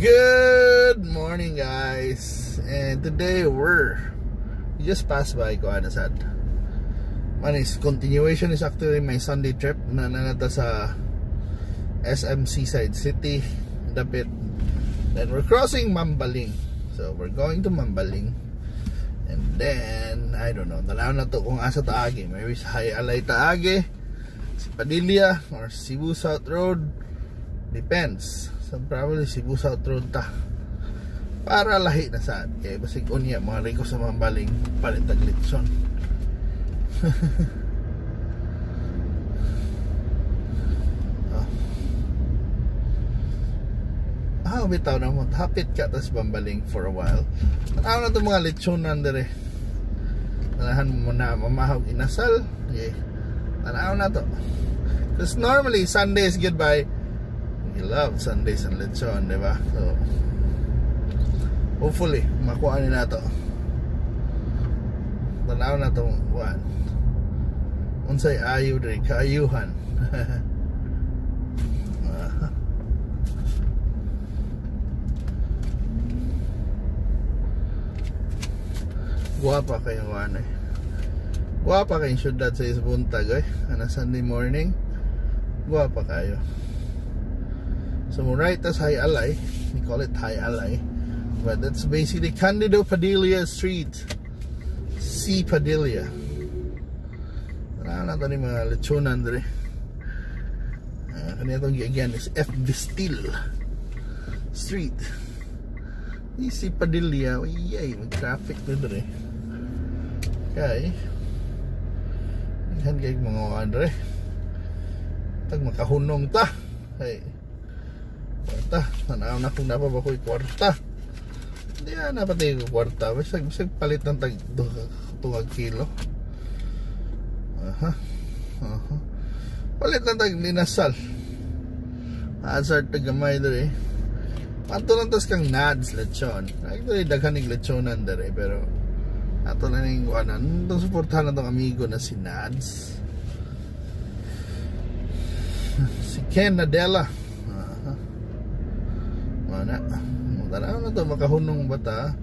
Good morning, guys. And today we just passed by Koanasad. Manis continuation is actually my Sunday trip na nanata sa SM Seaside City, Dapit. Then we're crossing Mambaling. So we're going to Mambaling. And then I don't know, dalaw na to kung asa taagi. Maybe sa Hayalay taagi, si Padilla or Cebu South Road. Depends. So probably Cebu South Road ta. Para lahi na saan. Kaya basig unya mga riko sa Mambaling palit taglitson. Bitaw na mo. Hapit ka tas Mambaling for a while. Tanaw na ito mga litsonan dire. Tanahan mo na mamahog inasal. Okay. Tanaw na to. Because normally Sunday is goodbye. We love Sundays and lechon, diba? So hopefully makuha ni nato. Tanaw na itong one. Unsay ayu dre, kaayuhan. Guwapa kayong ano eh. Guwapa kayong syudad sa isbuntag eh. Ano Sunday morning. Guwapa kayo. So right as Hayalay, we call it Hayalay, but that's basically Candido Padilla Street. C. Padilla. Wala na ito ni mga lechonan dere. Kanina itong again is F. Distil Street. C. Padilla. Yay, mag-traffic na dere. Okay. Yan kayo mga andre. Tag makahunong ta. Hey. Kwarta, tanaw na kung napa ba ko'y kwarta. Hindi na pati ko kwarta. Basag palit ng tag 2 kilo. Palit ng tag linasal. Hazard tagamay dere. Panto lang tas kang nads lechon. Actually daghanig lechonan dere, pero ato na ning kuanan. Itong suportahan na itong amigo na si Nads. Si Ken Nadella. Mana? Tanaw na ito, makahunong bata.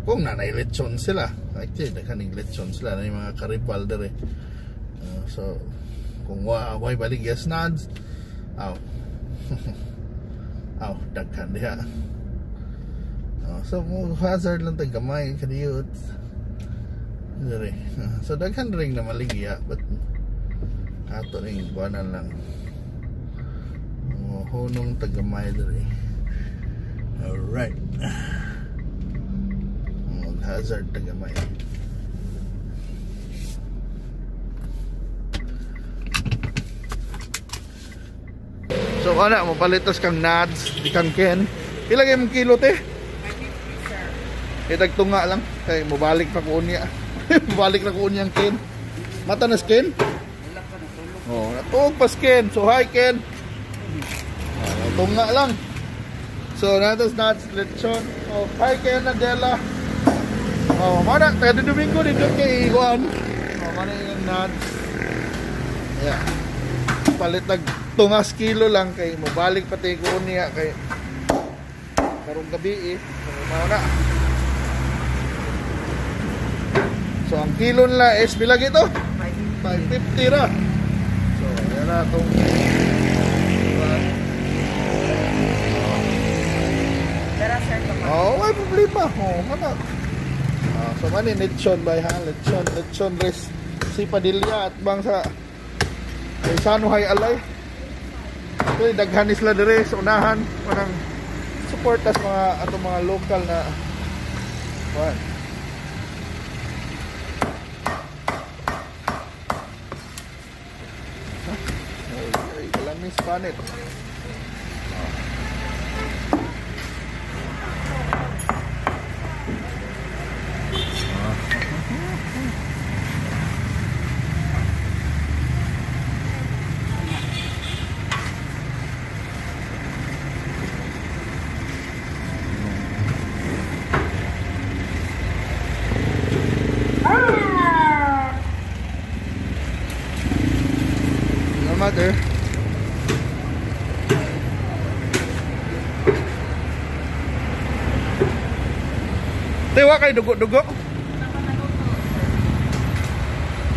Kung nanay lechon sila. Actually, nakaning lechon sila na yung mga karipal dere. So, kung way baligya Nads, aw. Aw, daghan diha. So, hazard lang tayo gamay, kaniyot. So daghan ring na maligya, but ato ring buwanan lang hunong tagamay dere. Alright, hazard tagamay. So ana mo palitos kang nads di kang Ken. Pila kay mong kilo te? Itag tunga lang kay mobalik pa ko niya. Balik na ko niyang Ken. Mata na Ken? Oh, natulog pa Ken. So hi Ken. Tunga lang. So natas nuts lechon. Oh, hi Ken Nadella. Oh, mana tayo Domingo dito kay Juan. Oh, mana yung nuts. Yeah. Palit nag tungas kilo lang kay mobalik pati ko niya kay karong gabi eh. Mana. So ang kilo nila is bilag ito? 550 ra. So yan na itong may problema. Mana so mani lechon ba ha? Lechon res si Padilla at bang sa Sano Hayalay. So daghan isla dire sa unahan. Manang support as mga atong mga local na what? Panit. No matter. Tewa kay dugo-dugo.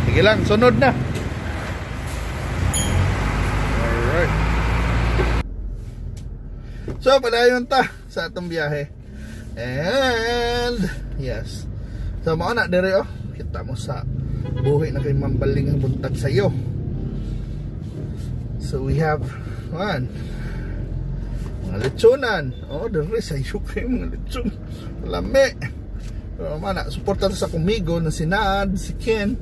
Sige lang, sunod na. Alright. So, padayon ta sa atong biyahe. And yes. So, mao na dire oh. Kita mo sa buhi na kay mambaling ang buntag sa iyo. So, we have one. Mga lechonan. Oh, dire sa iyo kay mga lechon. Lami. Pero mana, suporta sa kumigo na si Nad, si Ken.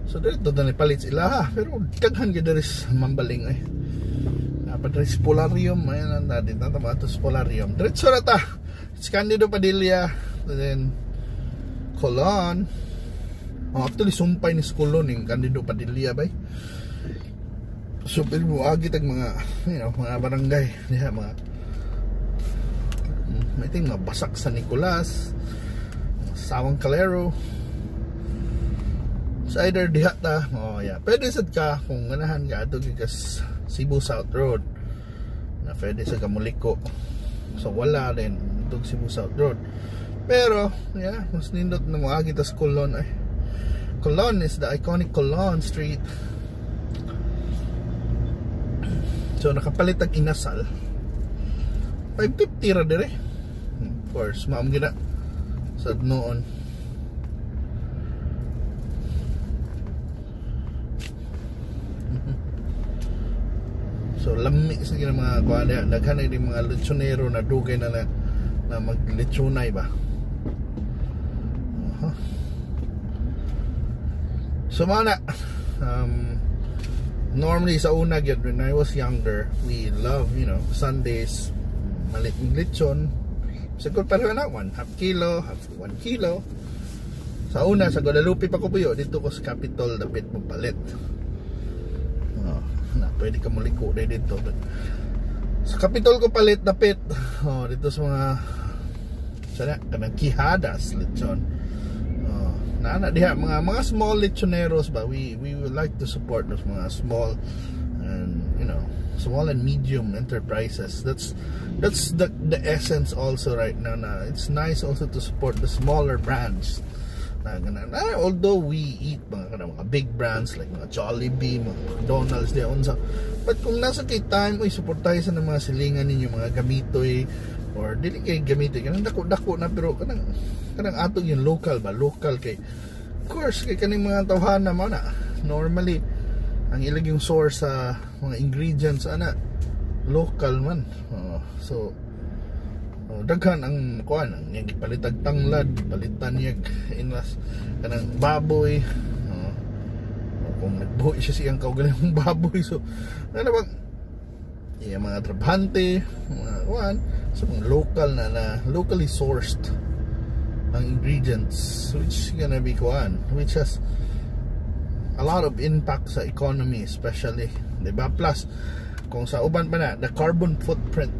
So, dito na palit sila ha. Pero daghan gyud dire sa mambaling eh. Padres Polarium, ayan na natin tatamatos Polarium. Diretso na ta. It's Candido Padilla, then Colon. Oh, actually sumpay ni Colon yung Candido Padilla bay. So pero mo agit ang mga, you know, mga barangay, diha mga may ting mga Basak San Nicolas, Sawang Calero. So either diha ta, oh yeah. Pwede sad ka kung ganahan ka ato gikas Cebu South Road na pwede sa Kamuliko. So wala rin itong Cebu South Road. Pero yeah, mas nindot na mga agitas Colon eh. Colon is the iconic Colon Street. So nakapalit ang Inasal. 550 ra dire. Of course, maam gina sa noon. So lami sa gina mga kuan, daghan na mga lechonero na dugay na maglechonay ba. So mana normally sa una gyud when I was younger, we love, you know, Sundays lechon. Siguro pareho na 1/2 kilo, 1 kilo. Sa una sa Guadalupe pa ko puyo dito ko sa Capitol dapit mo palit. Na pwede ka maliko dito. Sa Capitol ko palit dapit. Oh, dito sa mga sana kanang Quijadas lechon. Oh, na diha mga small lechoneros ba. We would like to support those mga small and, you know, small and medium enterprises. That's the essence also right now. Na it's nice also to support the smaller brands. Although we eat mga big brands like mga Jollibee, mga McDonald's, but kung nasa kay time, support tayo sa mga silingan ninyo, mga gamitoy, or dili kay gamitoy, kanang dako-dako na, pero kanang atong yung local ba, local kay, of course, kay kaning mga tawhana mo na, normally, ang ilag yung source sa mga ingredients, local man, so, daghan ang kuan ang gipalitag tanglad, palitan yag inas kanang baboy. Kung nagbuhi siya siyang kaugaling baboy, so ano bang mga trabahante, mga kuan, so mga local na locally sourced ang ingredients, which gonna be kuan, which has a lot of impact sa economy, especially, diba? Plus kung sa uban pa na, the carbon footprint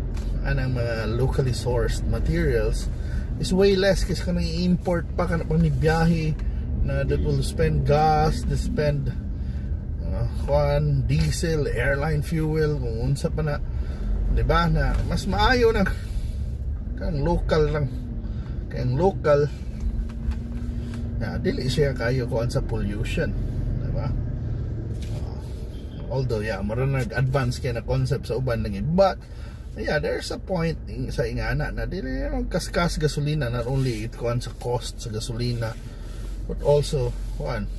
anang mga locally sourced materials is way less kasi kanang i-import pa ka na pang biyahe na that will spend gas, to spend diesel, airline fuel, kung unsa pa na, diba, na mas maayo na kang local lang, kang local na dili siya kayo kuan sa pollution, diba? Although yeah, maron nag-advance kaya na concept sa uban lang, but yeah, there's a point sa ingana na dili kaskas gasolina, not only it kuan sa cost sa gasolina, but also kuan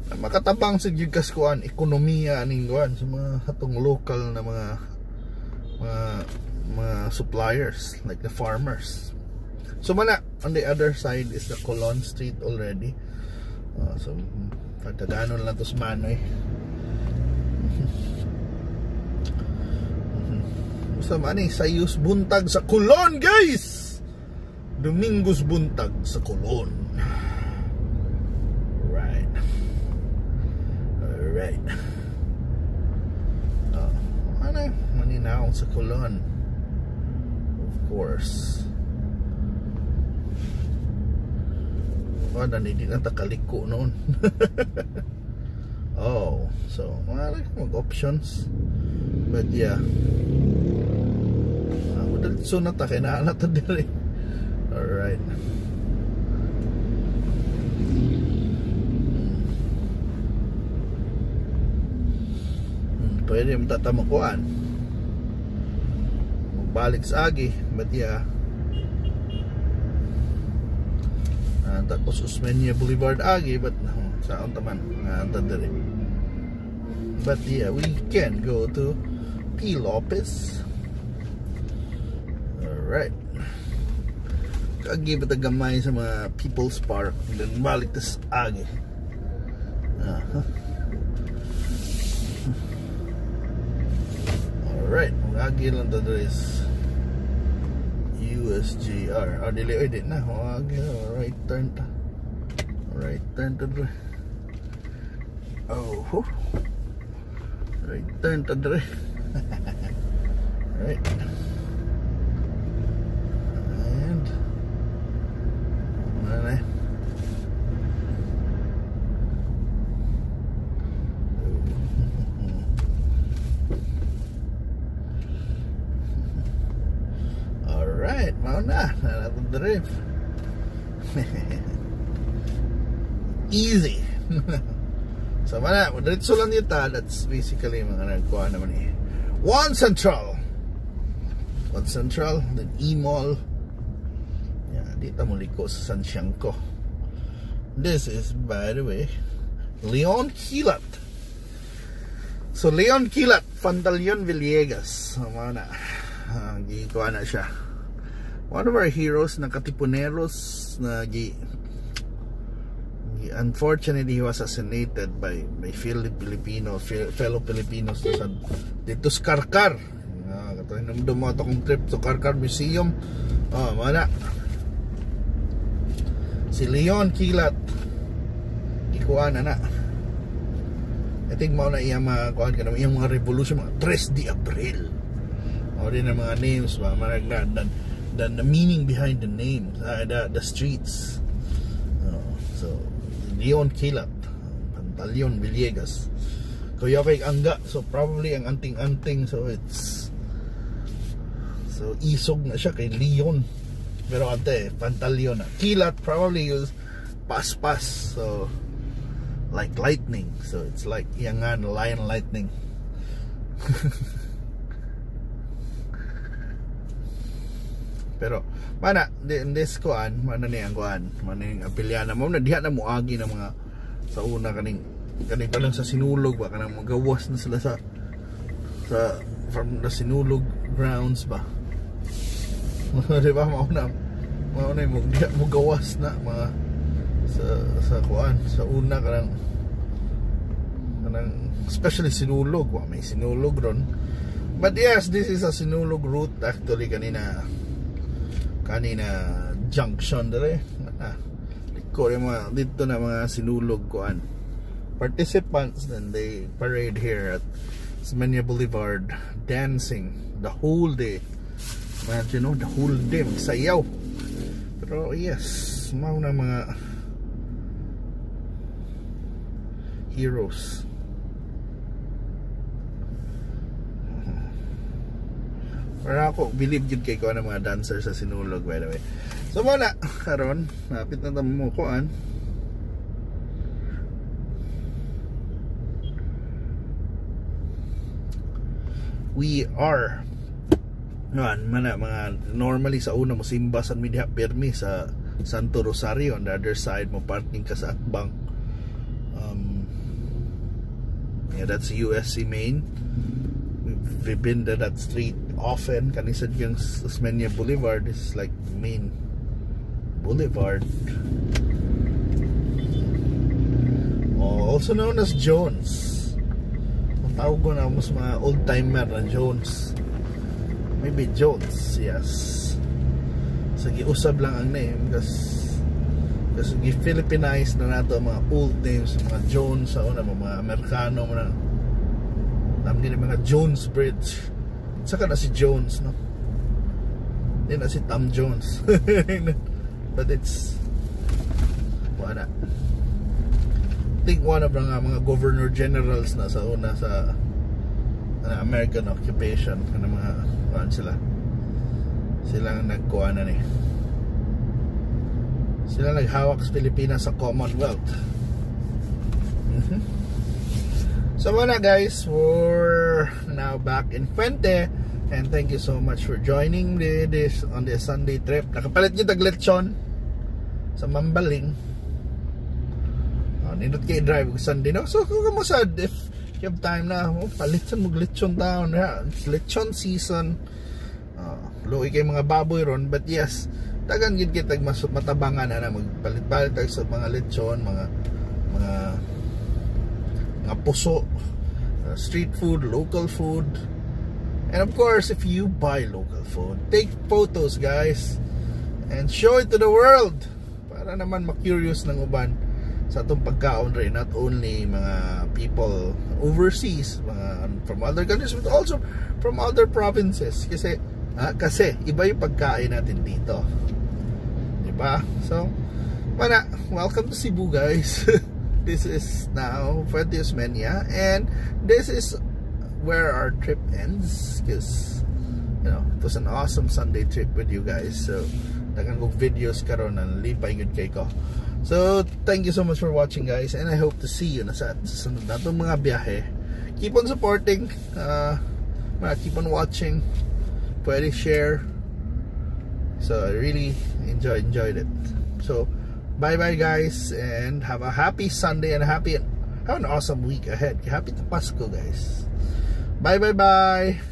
makatabang sa gyud kas kuan ekonomiya ning kuan sa mga hatong local na mga suppliers like the farmers. So mana on the other side is the Colon Street already. So pagdaganon lang to sa Manoy. Sa mani sayus buntag sa Colon, guys. Domingos buntag sa Colon. Right. Alright. Ano? Maninaw sa Colon. Of course. Hindi na takaliko noon. Oh, so wala mag options, but yeah, so na ta kay na ta dire. All right. pwede mo tatamakuan magbalik sa agi but yeah tapos Osmeña Boulevard agi but saan taman dere. But yeah, we can go to P. Lopez. Alright, kagi ba tagamay sa mga People's Park then balik tas agi. Alright, agi lang to is USGR. Dili oy na. Right turn ta. Right turn to dre. Oh. Right turn to dre. Right. And mana? Alright, mau na drive. Easy. So mana, diretso lang yata. That's basically mga nagkuha naman eh. One Central, then E-Mall. Yeah, dito mo liko sa San Siangco. This is, by the way, Leon Quilat. So Leon Quilat, Pantaleon Villegas. So mana, gikuha na siya. One of our heroes na katipuneros na unfortunately he was assassinated by fellow Filipinos dito sa Karkar. Katoy nang dumato kong trip to Karkar Museum. Mana si Leon Quilat ikuha na I think mao na iya makuha ka naman iyang mga revolution, mga 3 de Abril o din ang mga names ba maragnan the meaning behind the names, the streets. So Leon Quilat, Pantaleon Villegas, Kuya Fake Angga. So probably ang anting-anting, so isog na siya kay Leon, pero ante Pantaleon na. Quilat probably use pas, so like lightning, so it's like yangan lion lightning. Pero mana in this kuan mana ni ang kuan mana ning apelyana mo na diha na moagi na mga sa una kaning pa lang sa Sinulog ba kanang magawas na sila sa from the Sinulog grounds ba. Di ba mao na mo gawas na mga sa kuan sa una kanang especially Sinulog wa may Sinulog ron. But yes, this is a Sinulog route actually kanina junction dere dito na mga Sinulog kuan participants, then they parade here at Osmeña Boulevard dancing the whole day. Imagine the whole day magsayaw. Pero yes, mao na mga heroes. Pero ako, believe yun kay ko ng mga dancer sa Sinulog, by the way. So muna, karon napit na tamo mo kuan. We are mga normally sa una mo simba sa media permi sa Santo Rosario, on the other side mo parking ka sa Akbang. Yeah, that's USC Main. We've been to that street often. Kanisad yung Osmeña Boulevard is like main boulevard, also known as Jones. Ang tawag ko na mas mga old timer na Jones, maybe Jones, yes. So giusab lang ang name kasi gi-Filipinize na nato mga old names, mga Jones sa una, mga Amerikano mo na namin mga Jones Bridge. Saka na si Jones, no? Hindi na si Tom Jones. But it's wala. I think one of the mga governor generals na sa una sa American occupation, mga sila nagkuha na ni. Sila naghawak sa Pilipinas sa Commonwealth. So wala guys, we're now back in Fuente, and thank you so much for joining this on the Sunday trip. Nakapalit niyo tag lechon sa Mambaling. Nindot kayo drive Sunday, no? So kung mo sad, if you have time na, palitsan mo lechon down. It's lechon season. Luoy kay mga baboy ron, but yes, tagan gid kita matabangan na magpalit-palit sa mga lechon, mga puso, street food, local food. And of course, if you buy local food, take photos guys and show it to the world para naman ma-curious ng uban sa itong pagkaon rin, not only mga people overseas, mga from other countries, but also from other provinces, kasi iba yung pagkain natin dito, diba? So welcome to Cebu guys. This is now Fuente Osmeña, and this is where our trip ends, because you know it was an awesome Sunday trip with you guys. So dagan kong videos karon ng lipay gud kay ko. So thank you so much for watching guys, and I hope to see you na sa sunod na itong mga biyahe. Keep on supporting, keep on watching, pwede share. So I really enjoyed it. So bye guys, and have a happy Sunday and have an awesome week ahead. Happy to Pasko guys. Bye.